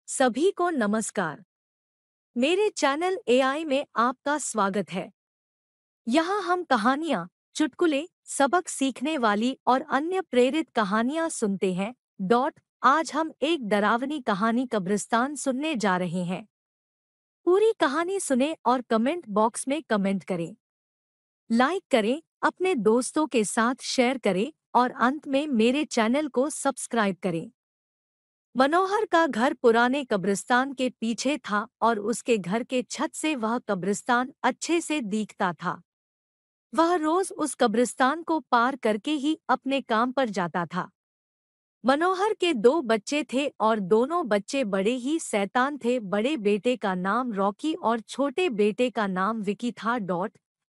सभी को नमस्कार। मेरे चैनल एआई में आपका स्वागत है। यहाँ हम कहानियाँ, चुटकुले, सबक सीखने वाली और अन्य प्रेरित कहानियाँ सुनते हैं। आज हम एक डरावनी कहानी कब्रिस्तान सुनने जा रहे हैं। पूरी कहानी सुने और कमेंट बॉक्स में कमेंट करें, लाइक करें, अपने दोस्तों के साथ शेयर करें और अंत में मेरे चैनल को सब्सक्राइब करें। मनोहर का घर पुराने कब्रिस्तान के पीछे था और उसके घर के छत से वह कब्रिस्तान अच्छे से दिखता था। वह रोज उस कब्रिस्तान को पार करके ही अपने काम पर जाता था। मनोहर के दो बच्चे थे और दोनों बच्चे बड़े ही शैतान थे। बड़े बेटे का नाम रॉकी और छोटे बेटे का नाम विकी था।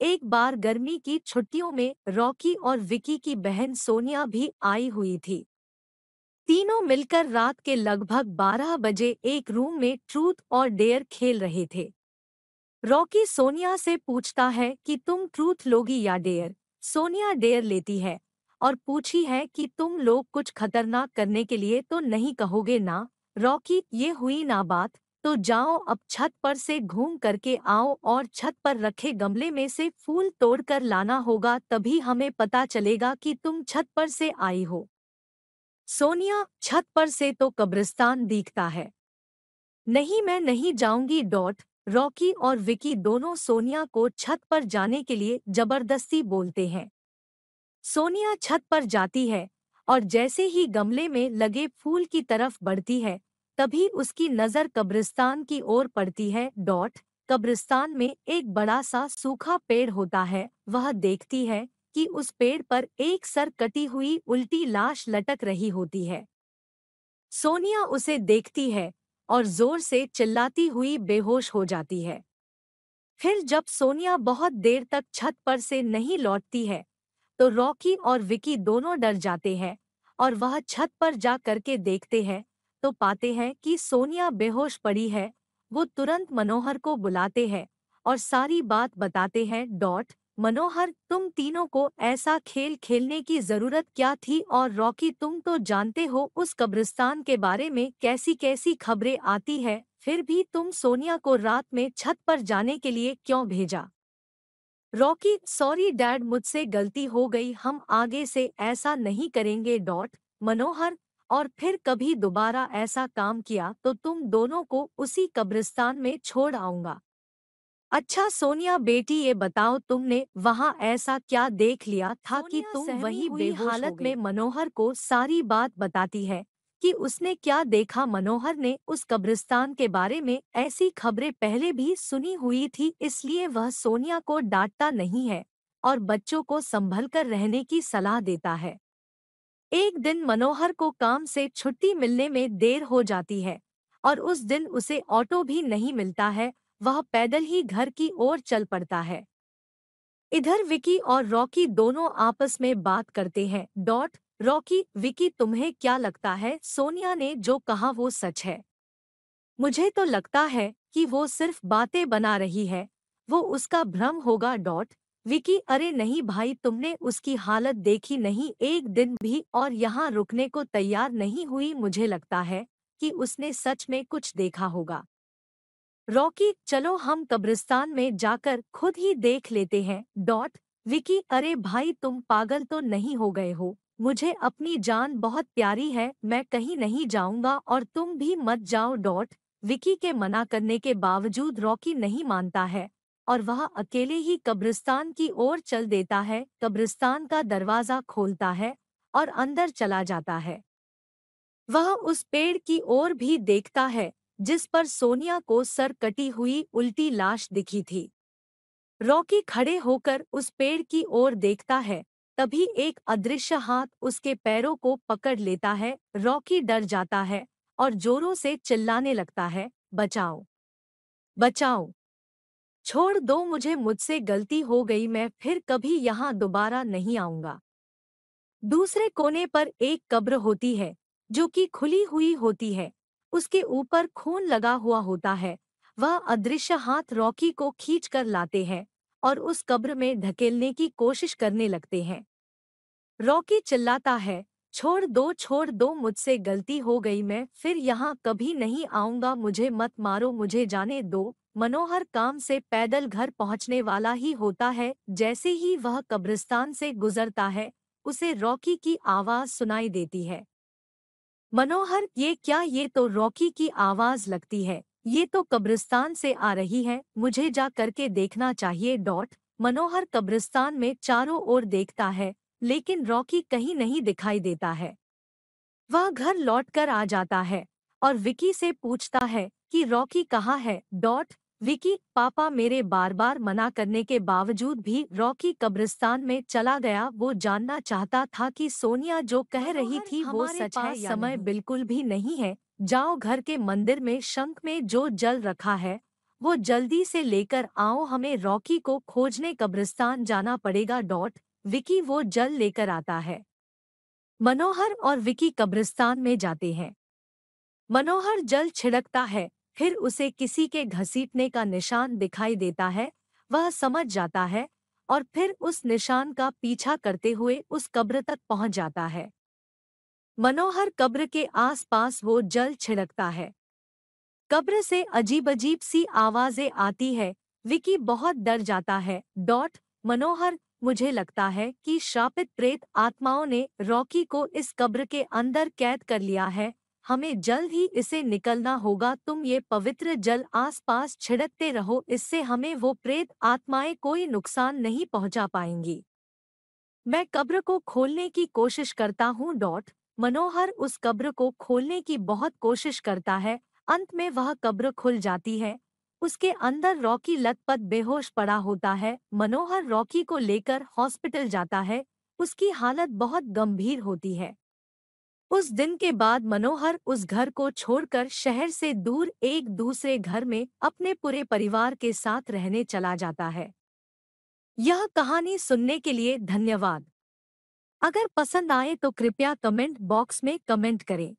एक बार गर्मी की छुट्टियों में रॉकी और विकी की बहन सोनिया भी आई हुई थी। तीनों मिलकर रात के लगभग 12 बजे एक रूम में ट्रूथ और डेयर खेल रहे थे। रॉकी सोनिया से पूछता है कि तुम ट्रूथ लोगी या डेयर। सोनिया डेयर लेती है और पूछी है कि तुम लोग कुछ खतरनाक करने के लिए तो नहीं कहोगे ना। रॉकी, ये हुई ना बात, तो जाओ अब छत पर से घूम करके आओ और छत पर रखे गमले में से फूल तोड़कर लाना होगा, तभी हमें पता चलेगा कि तुम छत पर से आई हो। सोनिया, छत पर से तो कब्रिस्तान दिखता है। नहीं, मैं नहीं जाऊंगी। रॉकी और विकी दोनों सोनिया को छत पर जाने के लिए जबरदस्ती बोलते हैं। सोनिया छत पर जाती है और जैसे ही गमले में लगे फूल की तरफ बढ़ती है, तभी उसकी नज़र कब्रिस्तान की ओर पड़ती है। कब्रिस्तान में एक बड़ा सा सूखा पेड़ होता है। वह देखती है कि उस पेड़ पर एक सर कटी हुई उल्टी लाश लटक रही होती है। सोनिया उसे देखती है और जोर से चिल्लाती हुई बेहोश हो जाती है। फिर जब सोनिया बहुत देर तक छत पर से नहीं लौटती है, तो रॉकी और विकी दोनों डर जाते हैं और वह छत पर जा करके देखते हैं तो पाते हैं कि सोनिया बेहोश पड़ी है। वो तुरंत मनोहर को बुलाते हैं और सारी बात बताते हैं। मनोहर, तुम तीनों को ऐसा खेल खेलने की जरूरत क्या थी? और रॉकी, तुम तो जानते हो उस कब्रिस्तान के बारे में कैसी कैसी खबरें आती है, फिर भी तुम सोनिया को रात में छत पर जाने के लिए क्यों भेजा? रॉकी, सॉरी डैड, मुझसे गलती हो गई, हम आगे से ऐसा नहीं करेंगे। मनोहर, और फिर कभी दोबारा ऐसा काम किया तो तुम दोनों को उसी कब्रिस्तान में छोड़ आऊंगा। अच्छा सोनिया बेटी, ये बताओ तुमने वहां ऐसा क्या देख लिया था कि सोनिया तुम सहमी वहीं हुई बेहोश हो हालत गई? में मनोहर को सारी बात बताती है कि उसने क्या देखा। मनोहर ने उस कब्रिस्तान के बारे में ऐसी खबरें पहले भी सुनी हुई थी, इसलिए वह सोनिया को डांटता नहीं है और बच्चों को संभल कर रहने की सलाह देता है। एक दिन मनोहर को काम से छुट्टी मिलने में देर हो जाती है और उस दिन उसे ऑटो भी नहीं मिलता है। वह पैदल ही घर की ओर चल पड़ता है। इधर विकी और रॉकी दोनों आपस में बात करते हैं। रॉकी, विकी, तुम्हें क्या लगता है सोनिया ने जो कहा वो सच है? मुझे तो लगता है कि वो सिर्फ बातें बना रही है, वो उसका भ्रम होगा। विकी, अरे नहीं भाई, तुमने उसकी हालत देखी नहीं, एक दिन भी और यहाँ रुकने को तैयार नहीं हुई। मुझे लगता है कि उसने सच में कुछ देखा होगा। रॉकी, चलो हम कब्रिस्तान में जाकर खुद ही देख लेते हैं। विकी, अरे भाई, तुम पागल तो नहीं हो गए हो? मुझे अपनी जान बहुत प्यारी है, मैं कहीं नहीं जाऊंगा और तुम भी मत जाओ। विकी के मना करने के बावजूद रॉकी नहीं मानता है और वह अकेले ही कब्रिस्तान की ओर चल देता है। कब्रिस्तान का दरवाजा खोलता है और अंदर चला जाता है। वह उस पेड़ की ओर भी देखता है जिस पर सोनिया को सर कटी हुई उल्टी लाश दिखी थी। रॉकी खड़े होकर उस पेड़ की ओर देखता है, तभी एक अदृश्य हाथ उसके पैरों को पकड़ लेता है। रॉकी डर जाता है और जोरों से चिल्लाने लगता है, बचाओ, बचाओ, छोड़ दो मुझे, मुझसे गलती हो गई, मैं फिर कभी यहाँ दोबारा नहीं आऊंगा। दूसरे कोने पर एक कब्र होती है जो कि खुली हुई होती है। उसके ऊपर खून लगा हुआ होता है। वह अदृश्य हाथ रॉकी को खींच कर लाते हैं और उस कब्र में ढकेलने की कोशिश करने लगते हैं। रॉकी चिल्लाता है, छोड़ दो मुझसे गलती हो गई, मैं फिर यहाँ कभी नहीं आऊंगा, मुझे मत मारो, मुझे जाने दो। मनोहर काम से पैदल घर पहुंचने वाला ही होता है। जैसे ही वह कब्रिस्तान से गुजरता है, उसे रॉकी की आवाज सुनाई देती है। मनोहर, ये क्या, ये तो रॉकी की आवाज लगती है, ये तो कब्रिस्तान से आ रही है, मुझे जा करके देखना चाहिए। मनोहर कब्रिस्तान में चारों ओर देखता है, लेकिन रॉकी कहीं नहीं दिखाई देता है। वह घर लौटकर आ जाता है और विकी से पूछता है कि रॉकी कहाँ है। विकी, पापा मेरे बार बार मना करने के बावजूद भी रॉकी कब्रिस्तान में चला गया। वो जानना चाहता था कि सोनिया जो कह रही थी वो सच है या समय नहीं। बिल्कुल भी नहीं है। जाओ, घर के मंदिर में शंख में जो जल रखा है वो जल्दी से लेकर आओ, हमें रॉकी को खोजने कब्रिस्तान जाना पड़ेगा। विकी वो जल लेकर आता है। मनोहर और विकी कब्रिस्तान में जाते हैं। मनोहर जल छिड़कता है, फिर उसे किसी के घसीटने का निशान दिखाई देता है। वह समझ जाता है और फिर उस निशान का पीछा करते हुए उस कब्र तक पहुंच जाता है। मनोहर कब्र के आसपास वो जल छिड़कता है। कब्र से अजीब अजीब सी आवाजें आती है। विकी बहुत डर जाता है। मनोहर, मुझे लगता है कि श्रापित प्रेत आत्माओं ने रॉकी को इस कब्र के अंदर कैद कर लिया है। हमें जल्द ही इसे निकलना होगा। तुम ये पवित्र जल आसपास छिड़कते रहो, इससे हमें वो प्रेत आत्माएं कोई नुकसान नहीं पहुंचा पाएंगी। मैं कब्र को खोलने की कोशिश करता हूँ। मनोहर उस कब्र को खोलने की बहुत कोशिश करता है। अंत में वह कब्र खुल जाती है। उसके अंदर रॉकी लथपथ बेहोश पड़ा होता है। मनोहर रॉकी को लेकर हॉस्पिटल जाता है। उसकी हालत बहुत गंभीर होती है। उस दिन के बाद मनोहर उस घर को छोड़कर शहर से दूर एक दूसरे घर में अपने पूरे परिवार के साथ रहने चला जाता है। यह कहानी सुनने के लिए धन्यवाद। अगर पसंद आए तो कृपया कमेंट बॉक्स में कमेंट करें,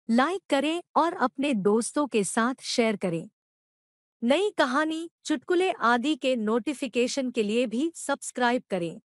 लाइक करें और अपने दोस्तों के साथ शेयर करें। नई कहानी, चुटकुले आदि के नोटिफिकेशन के लिए भी सब्सक्राइब करें।